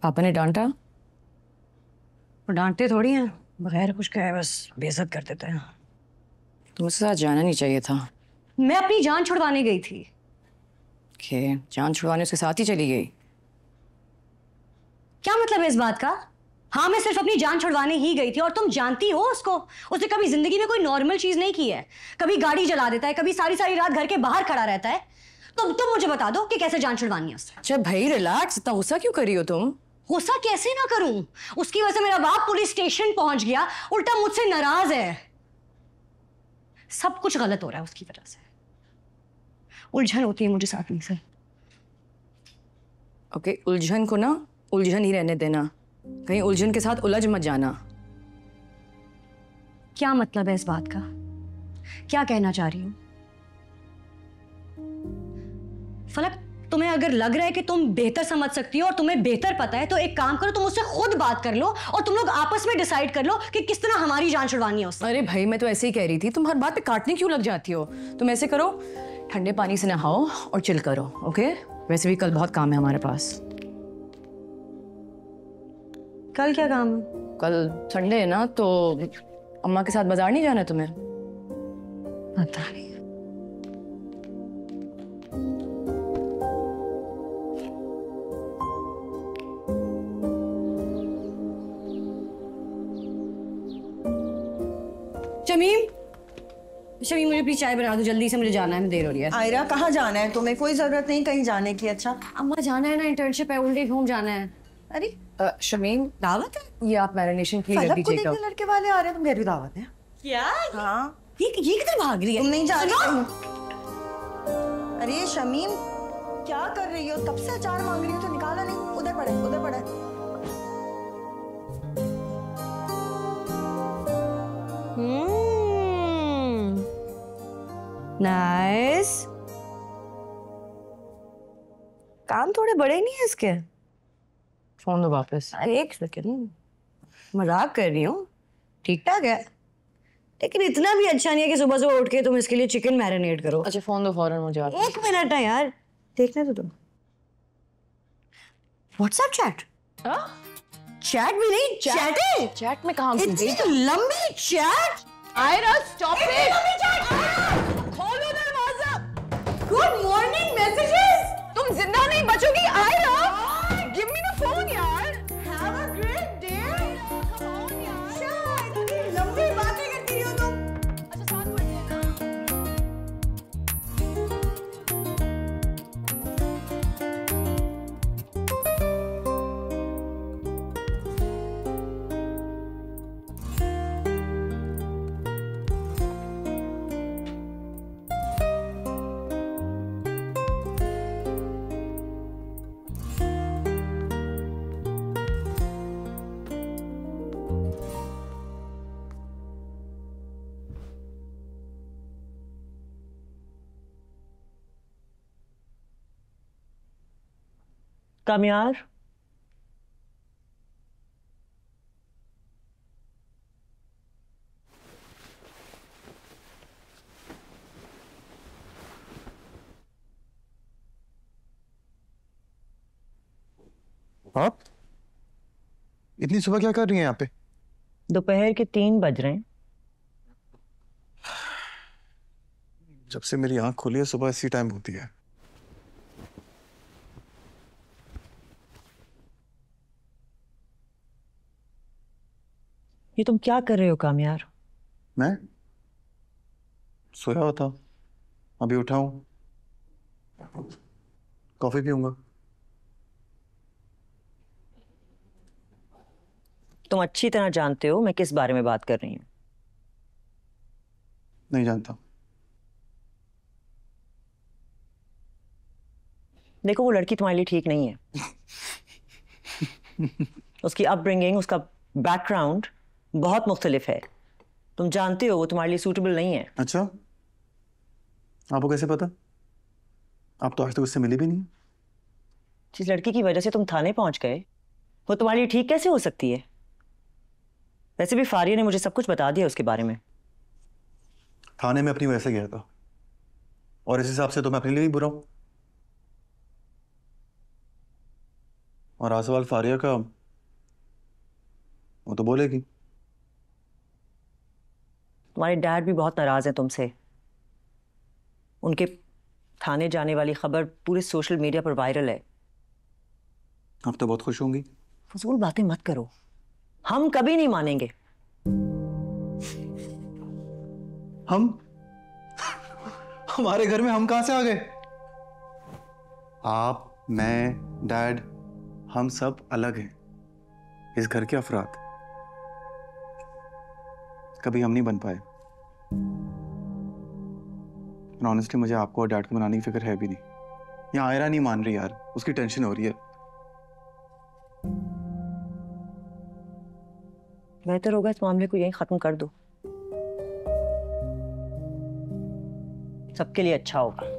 पापा ने डांटा? वो डांटते थोड़ी हैं, बगैर कुछ कहे बस बेइज्जत कर देते हैं। तुम्हें साथ जाना नहीं चाहिए था। मैं अपनी जान छुड़वाने गई थी। जान छुड़वाने उसके साथ ही चली गई? क्या मतलब है इस बात का? हाँ, मैं सिर्फ अपनी जान छुड़वाने ही गई थी। और तुम जानती हो उसको, उसने कभी जिंदगी में कोई नॉर्मल चीज नहीं की है। कभी गाड़ी जला देता है, कभी सारी सारी रात घर के बाहर खड़ा रहता है। तुम मुझे बता दो कि कैसे जान छुड़वानी है उससे। अच्छा भाई रिलैक्स, इतना गुस्सा क्यों कर रही हो तुम? गुस्सा कैसे ना करूं? उसकी वजह से मेरा बाप पुलिस स्टेशन पहुंच गया, उल्टा मुझसे नाराज है। सब कुछ गलत हो रहा है उसकी वजह से। उलझन होती है मुझे साथ में से। ओके, उलझन को ना उलझन ही रहने देना, कहीं उलझन के साथ उलझ मत जाना। क्या मतलब है इस बात का? क्या कहना चाह रही हूं? फलक, तुम्हें अगर लग रहा है कि तुम बेहतर समझ सकती हो और तुम्हें बेहतर पता है, तो एक काम करो, तुम उससे खुद बात कर लो और तुम लोग आपस में डिसाइड कर लो कि किस तरह हमारी जान छुड़वानी है उससे। अरे भाई मैं तो ऐसे ही कह रही थी, तुम हर बात पे काटने क्यों लग जाती हो? तुम ऐसे करो, ठंडे पानी से नहाओ और चिल करो। ओके, वैसे भी कल बहुत काम है हमारे पास। कल क्या काम है? कल संडे है ना, तो अम्मा के साथ बाजार नहीं जाना है तुम्हें? पता नहीं। शमीम, शमीम मुझे प्लीज चाय बना दो जल्दी से, मुझे जाना है, देर हो रही है। आयरा कहाँ जाना है तुम्हें? कोई जरूरत नहीं कहीं जाने की। अच्छा अम्मा जाना है ना, इंटर्नशिप है, ओल्ड एज होम जाना है। अरे शमीम, दावत है? ये आप मैरिनेशन के लिए रख फलक को दीजिएगा। देखने लड़के वाले आ रहे हैं, तुम कह रही हो दावत है? क्या? हाँ, ये किधर भाग रही है? तुम नहीं जा रही कहीं? अरे शमीम, क्या कर रही हो? तब से अचार मांग रही हो तो निकाला नहीं। उधर पड़े, उधर पड़े। नाइस। काम थोड़े बड़े नहीं है इसके। फोन दो वापस। अरे एक सेकंड, मजाक कर रही हूँ, ठीक ठाक है, लेकिन इतना भी अच्छा नहीं है कि सुबह सुबह उठ के तुम इसके लिए चिकन मैरिनेट करो। अच्छा फोन दो फौरन मुझे। एक मिनट है यार, देखने दो तुम। WhatsApp chat? चैट भी नहीं, चैट है। चैट में कहाँ? इतनी लंबी चैट? Ayra stop it. खोलो दरवाजा। Good morning messages. तुम जिंदा नहीं बचोगी Ayra. Give me the phone यार। Have a great day. Come on यार, इतनी लंबी बातें करती हो तुम। अच्छा साथ पढ़ लेना। कामयार, आप इतनी सुबह क्या कर रही हैं यहाँ पे? दोपहर के 3 बज रहे हैं। जब से मेरी आंख खुली है सुबह इसी टाइम होती है। ये तुम क्या कर रहे हो कामयार? मैं सोया हुआ था, अभी उठा हूँ, कॉफी पीऊंगा। तुम अच्छी तरह जानते हो मैं किस बारे में बात कर रही हूँ। नहीं जानता। देखो वो लड़की तुम्हारे लिए ठीक नहीं है। उसकी अपब्रिंगिंग, उसका बैकग्राउंड बहुत मुख्तलिफ है। तुम जानते हो वो तुम्हारे लिए सूटेबल नहीं है। अच्छा, आपको कैसे पता? आप तो आज तक उससे मिली भी नहीं। जिस लड़की की वजह से तुम थाने पहुंच गए, वो तुम्हारे लिए ठीक कैसे हो सकती है? वैसे भी फारिया ने मुझे सब कुछ बता दिया उसके बारे में। थाने में अपनी वजह से गया था, और इस हिसाब से तो मैं अपने लिए भी बुरा हूं। और रहा सवाल फारिया का, वो तो बोलेगी। तुम्हारे डैड भी बहुत नाराज हैं तुमसे। उनके थाने जाने वाली खबर पूरे सोशल मीडिया पर वायरल है। आप तो बहुत खुश होंगी। फजूल बातें मत करो, हम कभी नहीं मानेंगे। हम हमारे घर में हम कहां से आ गए? आप, मैं, डैड, हम सब अलग हैं, इस घर के अफराद। कभी हम नहीं बन पाए। ऑनेस्टली मुझे आपको और डैड को मनाने की फिक्र है भी नहीं। यहाँ आयरा नहीं मान रही यार, उसकी टेंशन हो रही है। बेहतर होगा इस मामले को यहीं खत्म कर दो, सबके लिए अच्छा होगा।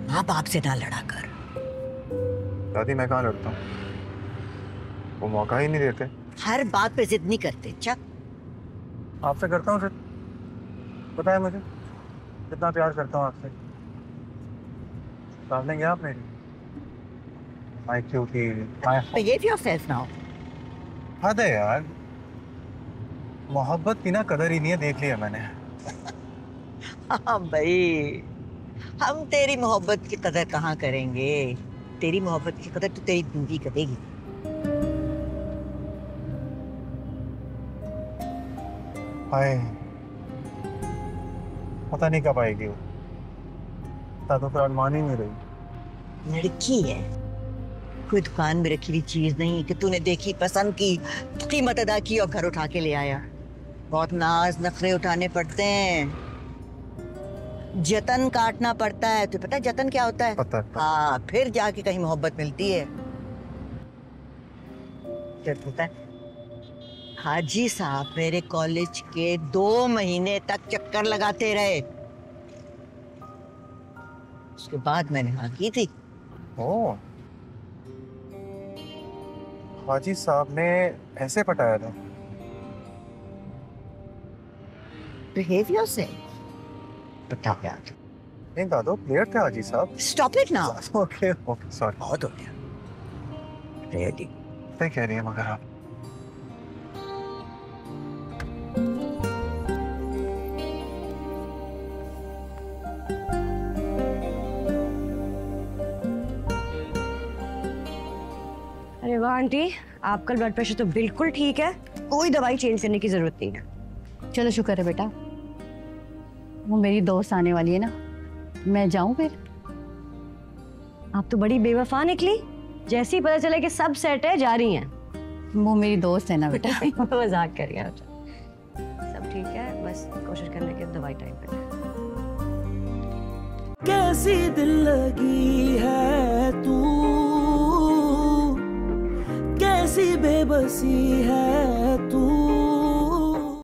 माँ बाप से ना लड़ा कर। दादी मैं कहाँ लड़ता हूँ, वो मौका ही नहीं देते। हर बात पे जिद नहीं करते। चल आपसे करता हूँ, फिर पता है मुझे कितना प्यार करता हूँ आपसे। साथ लेंगे आप मेरी? My cutie, my behave yourself now। हद है यार, मोहब्बत की ना कदर ही नहीं है, देख लिया मैंने। हाँ भाई, हम तेरी मोहब्बत की कदर कहाँ करेंगे। तेरी मोहब्बत की कदर तो तेरी बीवी करेगी। हाय, पता नहीं कब आएगी वो, तो फिर मान ही नहीं रही। लड़की है, कोई दुकान में रखी हुई चीज नहीं कि तूने देखी, पसंद की, कीमत अदा की और घर उठा के ले आया। बहुत नाज नखरे उठाने पड़ते हैं, जतन काटना पड़ता है। तो पता है जतन क्या होता है? पता है। हाँ, फिर जाके कहीं मोहब्बत मिलती है। क्या पता है, हाजी साहब मेरे कॉलेज के 2 महीने तक चक्कर लगाते रहे। उसके बाद मैंने हाँ की थी। ओ, हाजी साहब ने ऐसे पटाया था? बिहेवियर से बता क्या? नहीं दादो, प्लेयर थे हाजी साहब। Stop it now. Okay okay, sorry. बहुत हो गया। रियली क्या कह रही है मगर आप? अरे वाह आंटी, आपका ब्लड प्रेशर तो बिल्कुल ठीक है, कोई दवाई चेंज करने की जरूरत नहीं है। चलो शुक्र है बेटा, वो मेरी दोस्त आने वाली है ना, मैं जाऊं फिर? आप तो बड़ी बेवफा निकली, जैसे ही पता चला कि सब सेट है जा रही हैं। वो मेरी दोस्त है ना बेटा। मजाक कर रही हैं। सब ठीक है, बस कोशिश करने की दवाई टाइम पे। कैसी दिल लगी है तू, कैसी बेबसी है